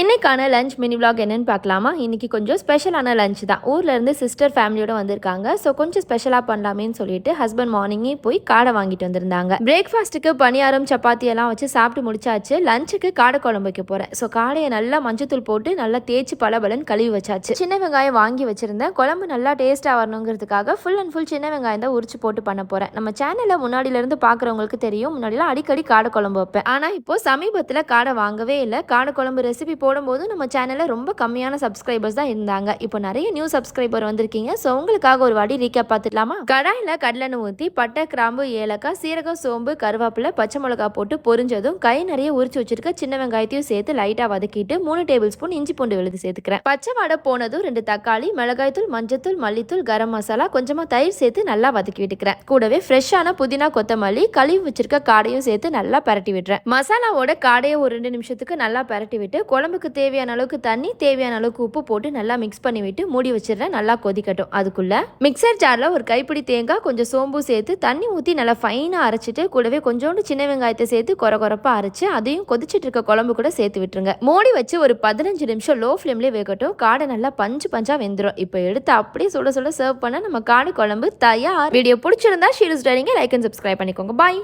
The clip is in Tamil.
இன்னைக்கான லஞ்ச் மினி விளாக் என்னன்னு பார்க்கலாமா? இன்னைக்கு கொஞ்சம் ஸ்பெஷலான லஞ்ச் தான். ஊர்ல இருந்து சிஸ்டர் ஃபேமிலியோட வந்திருக்காங்க. ஸோ கொஞ்சம் ஸ்பெஷலாக பண்ணலாமேன்னு சொல்லிட்டு ஹஸ்பண்ட் மார்னிங்கே போய் காடை வாங்கிட்டு வந்திருந்தாங்க. பிரேக்ஃபாஸ்ட்டுக்கு பணியாரம் சப்பாத்தி எல்லாம் வச்சு சாப்பிட்டு முடிச்சாச்சு. லஞ்சுக்கு காடை குழம்பு வைக்க போறேன். ஸோ காடையை நல்லா மஞ்சத்தூள் போட்டு நல்லா தேய்ச்சி பலபலன்னு கழுவி வச்சாச்சு. சின்ன வெங்காயம் வாங்கி வச்சிருந்தேன். குழம்பு நல்லா டேஸ்ட்டாக வரணுங்கிறதுக்காக ஃபுல் அண்ட் ஃபுல் சின்ன வெங்காயம் தான் உரிச்சு போட்டு பண்ண போறேன். நம்ம சேனலில் முன்னாடியிலேருந்து பார்க்குறவங்களுக்கு தெரியும், முன்னாடிலாம் அடிக்கடி காடை குழம்பு வைப்பேன். ஆனால் இப்போ சமீபத்தில் காடை வாங்கவே இல்லை. காடை குழம்பு ரெசிபி போடும்போது நம்ம சேனலில் ரொம்ப கம்மியான சப்ஸ்கிரைபர்ஸ் தான் இருந்தாங்க. இப்போ நிறைய நியூ சப்ஸ்கிரைபர் வந்திருக்கீங்க. ஸோ உங்களுக்காக ஒரு வாடி ரீகேப் பார்த்துக்கலாமா? கடாயில் கடலெண்ணெய் ஊற்றி பட்டை கிராம்பு ஏலக்காய் சீரகம் சோம்பு கருவேப்பிலை பச்சை மிளகா போட்டு பொரிஞ்சதும் கை நிறைய உரிச்சு வச்சிருக்க சின்ன வெங்காயத்தையும் சேர்த்து லைட்டாக வதக்கிட்டு 3 டேபிள் ஸ்பூன் இஞ்சி பூண்டு விழுது சேர்த்துக்கிறேன். பச்சை வாடை போனதும் 2 தக்காளி மிளகாய்த்தூள் மஞ்சத்தூள் மல்லித்தூள் கரம் மசாலா கொஞ்சமாக தயிர் சேர்த்து நல்லா வதக்கி விட்டுக்கிறேன். கூடவே ஃப்ரெஷ்ஷான புதினா கொத்தமல்லி கழுவி வச்சிருக்க காடையும் சேர்த்து நல்லா பரட்டி விடுறேன். மசாலாவோட காடையை ஒரு 2 நிமிஷத்துக்கு நல்லா பரட்டி விட்டு குழம்புக்கு தேவையான அளவுக்கு தண்ணி தேவையான அளவுக்கு உப்பு போட்டு நல்லா மிக்ஸ் பண்ணி விட்டு மூடி வச்சிடுறேன். நல்லா கொதிக்கட்டும். அதுக்குள்ள மிக்சர் ஜார்ல ஒரு கைப்பிடி தேங்காய் கொஞ்சம் சோம்பு சேர்த்து தண்ணி ஊற்றி நல்லா ஃபைனா அரைச்சிட்டு கூடவே கொஞ்சோண்டு சின்ன வெங்காயத்தை சேர்த்து கொரகொரப்பா அரைச்சு அதையும் கொதிச்சிட்டு இருக்க குழம்பு கூட சேர்த்து விட்டுருங்க. மூடி வச்சு ஒரு 15 நிமிஷம் லோ ஃப்ளேம்லேயே வேகட்டும். காடை நல்லா பஞ்சா வெந்துடும். இப்போ எடுத்து அப்படியே சுட சுட சர்வ் பண்ண நம்ம காடை குழம்பு தயார். வீடியோ பிடிச்சிருந்தா ஷீல்ஸ் டைரிங்க லைக் அண்ட் சப்ஸ்கிரைப் பண்ணிக்கோங்க. பாய்.